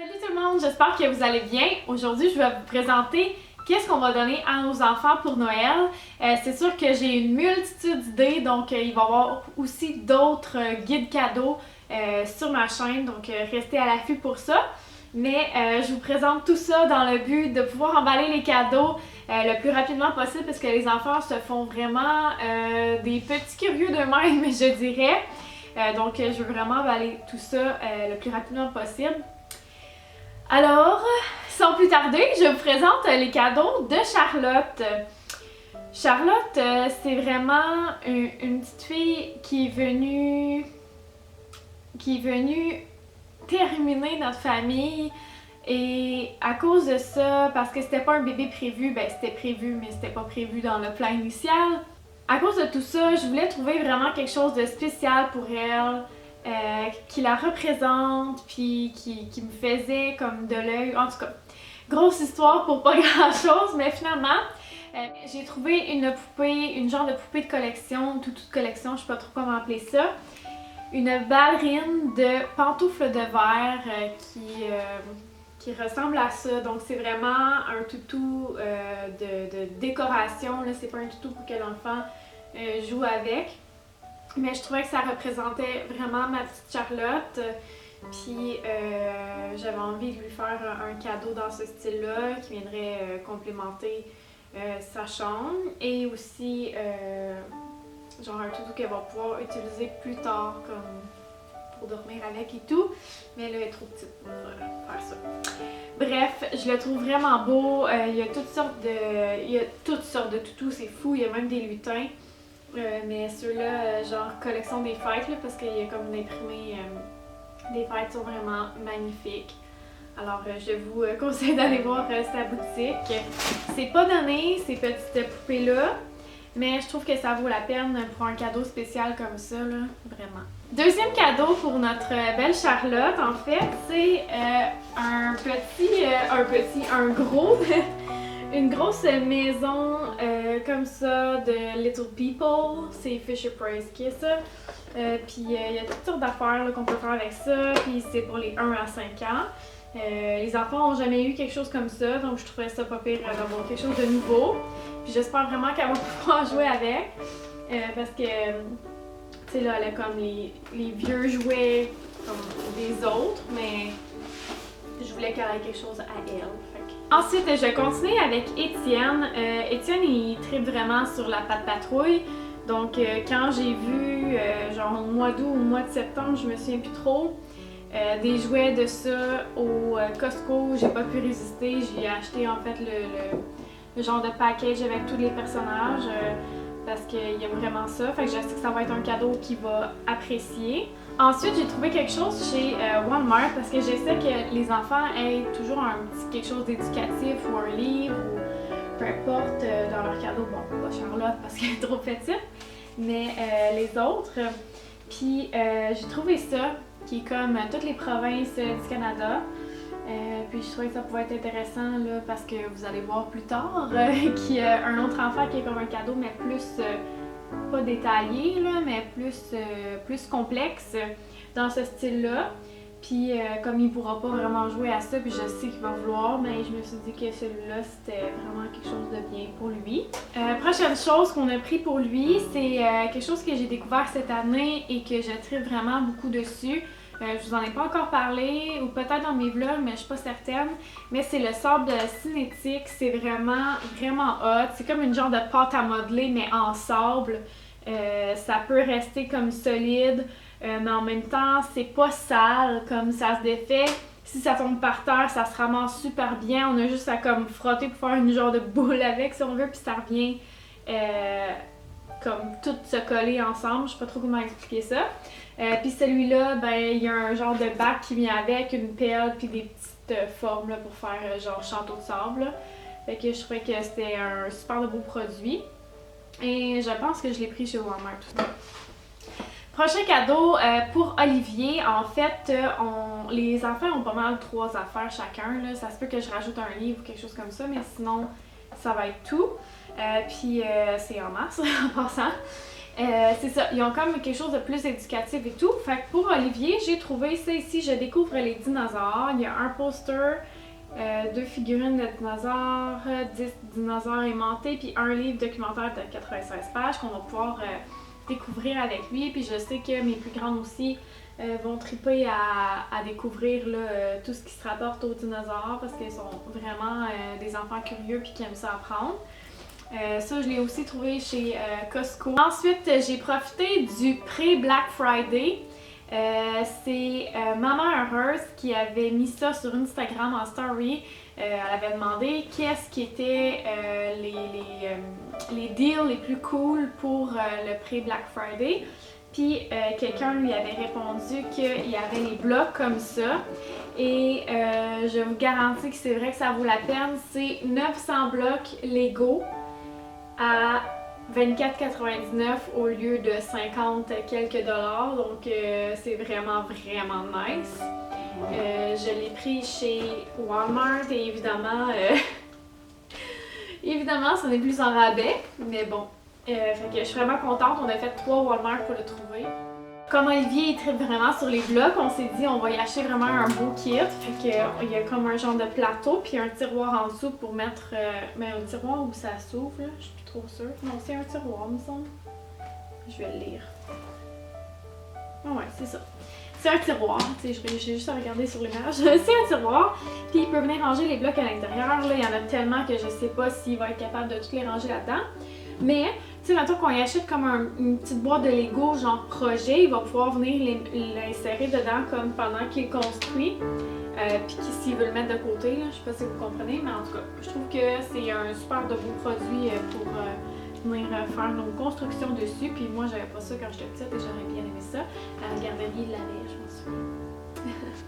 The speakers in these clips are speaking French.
Salut tout le monde, j'espère que vous allez bien. Aujourd'hui, je vais vous présenter qu'est-ce qu'on va donner à nos enfants pour Noël. C'est sûr que j'ai une multitude d'idées, donc il va y avoir aussi d'autres guides cadeaux sur ma chaîne, donc restez à l'affût pour ça. Mais je vous présente tout ça dans le but de pouvoir emballer les cadeaux le plus rapidement possible parce que les enfants se font vraiment des petits curieux d'eux-mêmes, je dirais. Donc je veux vraiment emballer tout ça le plus rapidement possible. Alors, sans plus tarder, je vous présente les cadeaux de Charlotte. Charlotte, c'est vraiment une petite fille qui est venue terminer notre famille. Et à cause de ça, parce que c'était pas un bébé prévu, ben c'était prévu, mais c'était pas prévu dans le plan initial. À cause de tout ça, je voulais trouver vraiment quelque chose de spécial pour elle. Qui la représente, puis qui me faisait comme de l'œil. En tout cas, grosse histoire pour pas grand chose, mais finalement, j'ai trouvé une poupée, une genre de poupée de collection, toute collection, je sais pas trop comment appeler ça. Une ballerine de pantoufles de verre qui ressemble à ça. Donc c'est vraiment un toutou de décoration, là, c'est pas un toutou pour que l'enfant joue avec. Mais je trouvais que ça représentait vraiment ma petite Charlotte. Puis j'avais envie de lui faire un cadeau dans ce style-là qui viendrait complémenter sa chambre. Et aussi genre un toutou qu'elle va pouvoir utiliser plus tard comme pour dormir avec et tout. Mais là elle est trop petite pour faire ça. Bref, je le trouve vraiment beau. Il y a toutes sortes de toutous, c'est fou. Il y a même des lutins. Mais ceux-là, genre collection des fêtes, là, parce qu'il y a comme l'imprimé des fêtes sont vraiment magnifiques. Alors, je vous conseille d'aller voir sa boutique. C'est pas donné, ces petites poupées-là, mais je trouve que ça vaut la peine pour un cadeau spécial comme ça, là, vraiment. Deuxième cadeau pour notre belle Charlotte, en fait, c'est un gros... Une grosse maison comme ça de Little People, c'est Fisher Price qui est ça. Puis il y a toutes sortes d'affaires qu'on peut faire avec ça, puis c'est pour les 1 à 5 ans. Les enfants n'ont jamais eu quelque chose comme ça, donc je trouvais ça pas pire d'avoir quelque chose de nouveau. Puis j'espère vraiment qu'elle va pouvoir jouer avec, parce que, tu sais là, elle a comme les vieux jouets comme des autres, mais je voulais qu'elle ait quelque chose à elle. Ensuite, je vais continuer avec Étienne. Étienne, il tripe vraiment sur la Pat' Patrouille. Donc, quand j'ai vu, genre au mois d'août ou au mois de septembre, je me souviens plus trop, des jouets de ça au Costco, j'ai pas pu résister. J'ai acheté en fait le genre de package avec tous les personnages parce qu'il aime vraiment ça. Fait que je sais que ça va être un cadeau qu'il va apprécier. Ensuite, j'ai trouvé quelque chose chez Walmart parce que j'essaie que les enfants aient toujours un petit quelque chose d'éducatif ou un livre ou peu importe dans leur cadeau. Bon, pas Charlotte parce qu'elle est trop petite, mais les autres. Puis j'ai trouvé ça qui est comme toutes les provinces du Canada. Puis je trouvais que ça pouvait être intéressant là, parce que vous allez voir plus tard qu'il y a un autre enfant qui est comme un cadeau mais plus pas détaillé là, mais plus complexe dans ce style-là. Puis comme il pourra pas vraiment jouer à ça, puis je sais qu'il va vouloir, mais je me suis dit que celui-là c'était vraiment quelque chose de bien pour lui. Prochaine chose qu'on a pris pour lui, c'est quelque chose que j'ai découvert cette année et que je tripe vraiment beaucoup dessus. Je vous en ai pas encore parlé, ou peut-être dans mes vlogs, mais je suis pas certaine. Mais c'est le sable de cinétique, c'est vraiment hot. C'est comme une genre de pâte à modeler, mais en sable. Ça peut rester comme solide, mais en même temps, c'est pas sale, comme ça se défait. Si ça tombe par terre, ça se ramasse super bien. On a juste à comme frotter pour faire une genre de boule avec, si on veut, puis ça revient comme tout se coller ensemble. Je sais pas trop comment expliquer ça. Puis celui-là, ben il y a un genre de bac qui vient avec, une pelle, puis des petites formes là, pour faire genre château de sable. Là. Fait que je trouvais que c'était un super beau produit. Et je pense que je l'ai pris chez Walmart tout ça. Prochain cadeau pour Olivier. En fait, les enfants ont pas mal 3 affaires chacun. Là. Ça se peut que je rajoute un livre ou quelque chose comme ça, mais sinon, ça va être tout. Puis c'est en masse en passant. C'est ça, ils ont comme quelque chose de plus éducatif et tout. Fait que pour Olivier, j'ai trouvé ça ici, Je découvre les dinosaures. Il y a un poster, 2 figurines de dinosaures, 10 dinosaures aimantés, puis un livre documentaire de 96 pages qu'on va pouvoir découvrir avec lui. Puis je sais que mes plus grandes aussi vont triper à découvrir là, tout ce qui se rapporte aux dinosaures parce qu'ils sont vraiment des enfants curieux puis qui aiment ça apprendre. Ça, je l'ai aussi trouvé chez Costco. Ensuite, j'ai profité du pré-Black Friday. C'est Maman Heureuse qui avait mis ça sur Instagram en story. Elle avait demandé qu'est-ce qui était les deals les plus cool pour le pré-Black Friday. Puis quelqu'un lui avait répondu qu'il y avait les blocs comme ça. Et je vous garantis que c'est vrai que ça vaut la peine. C'est 900 blocs Lego à 24,99 au lieu de 50 quelques dollars. Donc c'est vraiment nice. Je l'ai pris chez Walmart et évidemment, évidemment, ça n'est plus en rabais. Mais bon, fait que je suis vraiment contente. On a fait 3 Walmart pour le trouver. Comme Olivier il tripe vraiment sur les blocs, on s'est dit on va y acheter vraiment un beau kit. Fait que il y a comme un genre de plateau puis un tiroir en dessous pour mettre mais un tiroir où ça s'ouvre là, je suis plus trop sûre. Non, c'est un tiroir, me semble. Je vais le lire. Ah ouais, c'est ça. C'est un tiroir, tu sais, j'ai juste à regarder sur l'image. C'est un tiroir, puis il peut venir ranger les blocs à l'intérieur. Là, il y en a tellement que je sais pas s'il va être capable de tous les ranger là-dedans. Mais, tu sais, maintenant qu'on y achète comme une petite boîte de Lego, genre projet, il va pouvoir venir l'insérer dedans comme pendant qu'il construit. Puis s'il veut le mettre de côté, là, je sais pas si vous comprenez, mais en tout cas, je trouve que c'est un super de beau produit pour venir faire nos constructions dessus. Puis moi, j'avais pas ça quand j'étais petite et j'aurais bien aimé ça. À la garderie, il l'avait, je m'en souviens.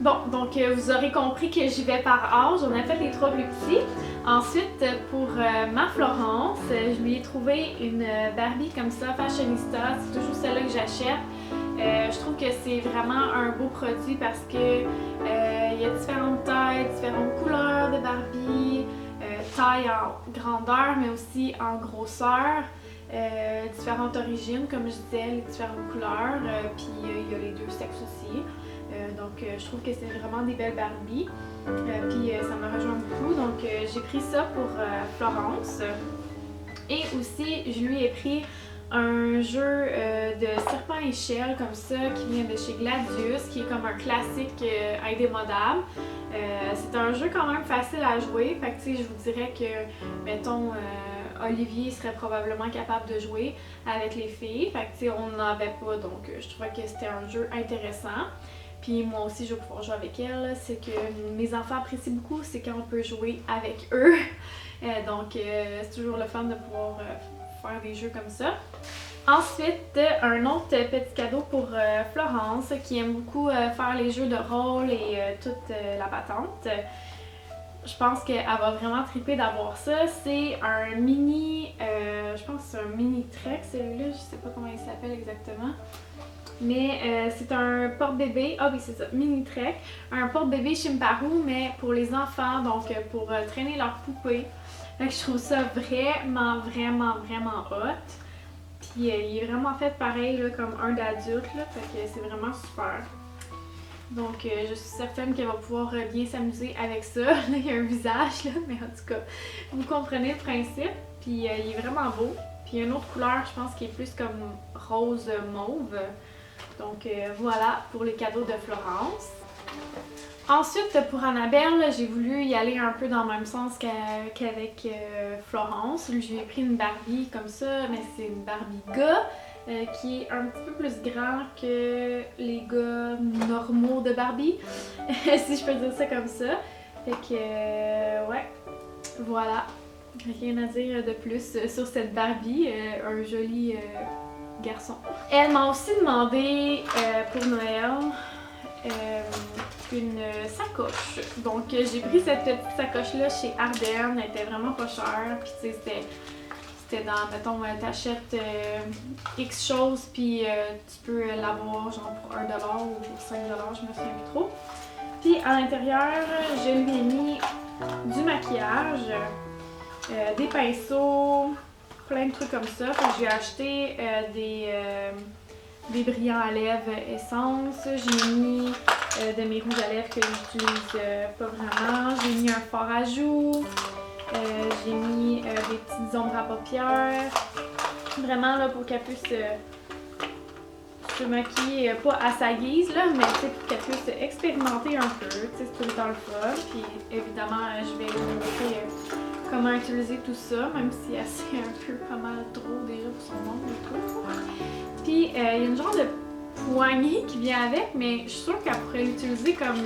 Bon, donc vous aurez compris que j'y vais par âge. On a fait les 3 plus petits. Ensuite, pour ma Florence, je lui ai trouvé une Barbie comme ça, fashionista. C'est toujours celle-là que j'achète. Je trouve que c'est vraiment un beau produit parce que il y a différentes tailles, différentes couleurs de Barbie, taille en grandeur mais aussi en grosseur. Différentes origines, comme je disais, les différentes couleurs, puis il y a les 2 sexes aussi. Donc je trouve que c'est vraiment des belles Barbies. Puis ça me rejoint beaucoup. Donc j'ai pris ça pour Florence. Et aussi, je lui ai pris un jeu de serpent échelle comme ça qui vient de chez Gladius, qui est comme un classique indémodable. C'est un jeu quand même facile à jouer. Fait que tu sais, je vous dirais que, mettons, Olivier serait probablement capable de jouer avec les filles. Fait que tu sais, on n'en avait pas, donc je trouvais que c'était un jeu intéressant. Puis moi aussi, je vais pouvoir jouer avec elle. C'est que mes enfants apprécient beaucoup, c'est quand on peut jouer avec eux. Donc, c'est toujours le fun de pouvoir faire des jeux comme ça. Ensuite, un autre petit cadeau pour Florence, qui aime beaucoup faire les jeux de rôle et toute la patente. Je pense qu'elle va vraiment triper d'avoir ça. C'est un mini, je pense que c'est un mini trek celui-là, je sais pas comment il s'appelle exactement. Mais c'est un porte-bébé, ah oui c'est ça, mini trek, un porte-bébé Shimparu mais pour les enfants, donc pour traîner leurs poupées. Fait que je trouve ça vraiment hot. Puis il est vraiment fait pareil là, comme un d'adulte, fait que c'est vraiment super. Donc je suis certaine qu'elle va pouvoir bien s'amuser avec ça. Là il y a un visage là, mais en tout cas, vous comprenez le principe. Puis il est vraiment beau. Puis il y a une autre couleur, je pense, qui est plus comme rose mauve. Donc voilà pour les cadeaux de Florence. Ensuite, pour Annabelle, j'ai voulu y aller un peu dans le même sens qu'avec Florence. Je lui ai pris une Barbie comme ça, mais c'est une Barbie gars qui est un petit peu plus grand que les gars normaux de Barbie, si je peux dire ça comme ça. Fait que, ouais, voilà. Rien à dire de plus sur cette Barbie, un joli garçon. Elle m'a aussi demandé pour Noël une sacoche. Donc j'ai pris cette petite sacoche là chez Ardennes, elle était vraiment pas chère, puis tu sais c'était dans, mettons, t'achètes X choses puis tu peux l'avoir genre pour 1$ ou pour 5$, je me souviens plus trop. Puis à l'intérieur, je lui ai mis du maquillage, des pinceaux, plein de trucs comme ça. Fait que j'ai acheté des brillants à lèvres essence. J'ai mis de mes rouges à lèvres que j'utilise pas vraiment. J'ai mis un fard à joues. J'ai mis des petites ombres à paupières. Vraiment là pour qu'elle puisse se maquiller, pas à sa guise, là, mais pour qu'elle puisse expérimenter un peu. C'est tout le temps le fun. Puis évidemment, je vais vous montrer comment utiliser tout ça, même si c'est un peu pas mal trop déjà pour son nom et tout. Puis il y a une genre de poignée qui vient avec, mais je suis sûre qu'elle pourrait l'utiliser comme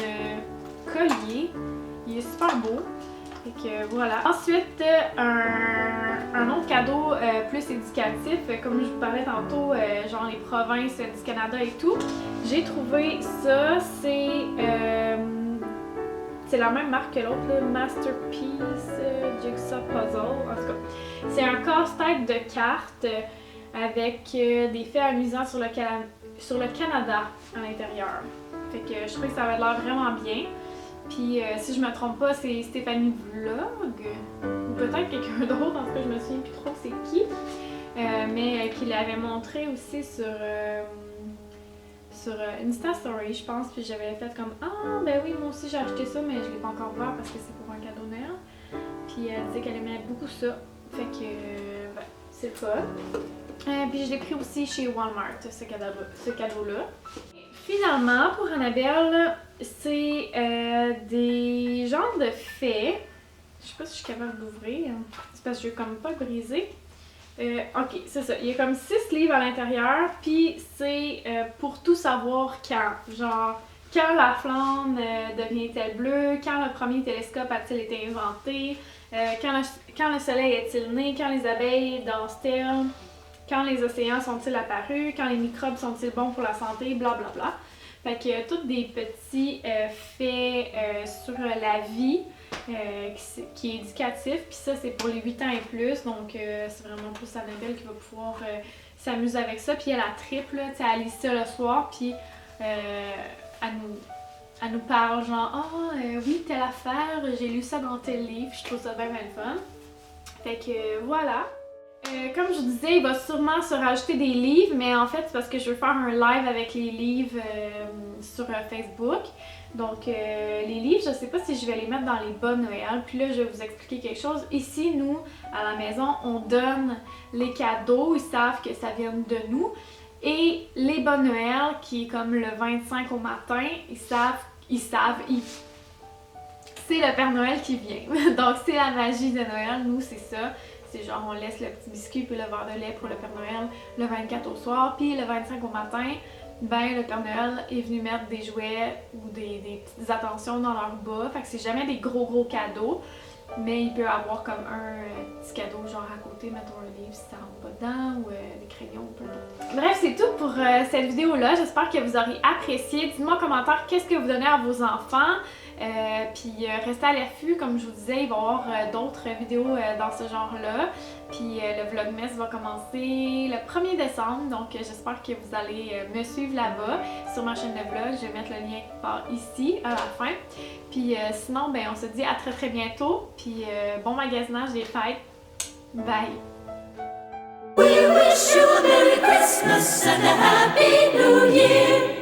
collier. Il est super beau. Fait que voilà. Ensuite, un autre cadeau plus éducatif, comme je vous parlais tantôt, genre les provinces du Canada et tout. J'ai trouvé ça, c'est la même marque que l'autre, Masterpiece Jigsaw Puzzle. En tout cas, c'est un casse-tête de cartes avec des faits amusants sur le Canada à l'intérieur. Fait que je trouve que ça avait l'air vraiment bien. Puis si je me trompe pas, c'est Stéphanie Vlog, ou peut-être quelqu'un d'autre, en tout cas je me souviens plus trop c'est qui, mais qui l'avait montré aussi sur Insta Story, je pense, puis j'avais fait comme « Ah, ben oui, moi aussi j'ai acheté ça, mais je l'ai pas encore ouvert parce que c'est pour un cadeau Noël. » Puis elle disait qu'elle aimait beaucoup ça, fait que ben, c'est le fun. Puis je l'ai pris aussi chez Walmart, ce cadeau-là. Finalement, pour Annabelle, c'est des genres de faits. Je sais pas si je suis capable d'ouvrir. C'est parce que je vais comme pas le briser. Ok, c'est ça. Il y a comme 6 livres à l'intérieur, puis c'est pour tout savoir quand. Genre, quand la flamme devient-elle bleue, quand le premier télescope a-t-il été inventé, quand le soleil est-il né, quand les abeilles dansent-elles, quand les océans sont-ils apparus, quand les microbes sont-ils bons pour la santé, blablabla. Bla, bla. Fait que tous des petits faits sur la vie qui est éducatif. Puis ça, c'est pour les 8 ans et plus. Donc, c'est vraiment plus Annabelle qui va pouvoir s'amuser avec ça. Puis elle a triple, tu sais, elle lit ça le soir. Puis elle nous parle genre « Ah, oui, telle affaire, j'ai lu ça dans tel livre. » Je trouve ça bien fun. Fait que voilà. Comme je vous disais, il va sûrement se rajouter des livres, mais en fait, c'est parce que je veux faire un live avec les livres sur Facebook. Donc, les livres, je sais pas si je vais les mettre dans les bas Noël. Puis là, je vais vous expliquer quelque chose. Ici, nous, à la maison, on donne les cadeaux. Ils savent que ça vient de nous. Et les bas Noël, qui est comme le 25 au matin, c'est le Père Noël qui vient. Donc, c'est la magie de Noël. Nous, c'est ça. C'est genre, on laisse le petit biscuit puis le verre de lait pour le Père Noël le 24 au soir. Puis le 25 au matin, ben le Père Noël est venu mettre des jouets ou des petites attentions dans leur bas. Fait que c'est jamais des gros cadeaux. Mais il peut avoir comme un petit cadeau genre à côté, mettons un livre si ça rentre pas dedans ou des crayons ou peu importe. Bref, c'est tout pour cette vidéo-là. J'espère que vous aurez apprécié. Dites-moi en commentaire qu'est-ce que vous donnez à vos enfants. Puis restez à l'affût, comme je vous disais, il va y avoir d'autres vidéos dans ce genre-là. Puis le Vlogmas va commencer le 1er décembre, donc j'espère que vous allez me suivre là-bas sur ma chaîne de vlog. Je vais mettre le lien par ici à la fin. Puis sinon, ben on se dit à très bientôt. Puis bon magasinage des fêtes. Bye! We wish you a Merry Christmas and a Happy New Year.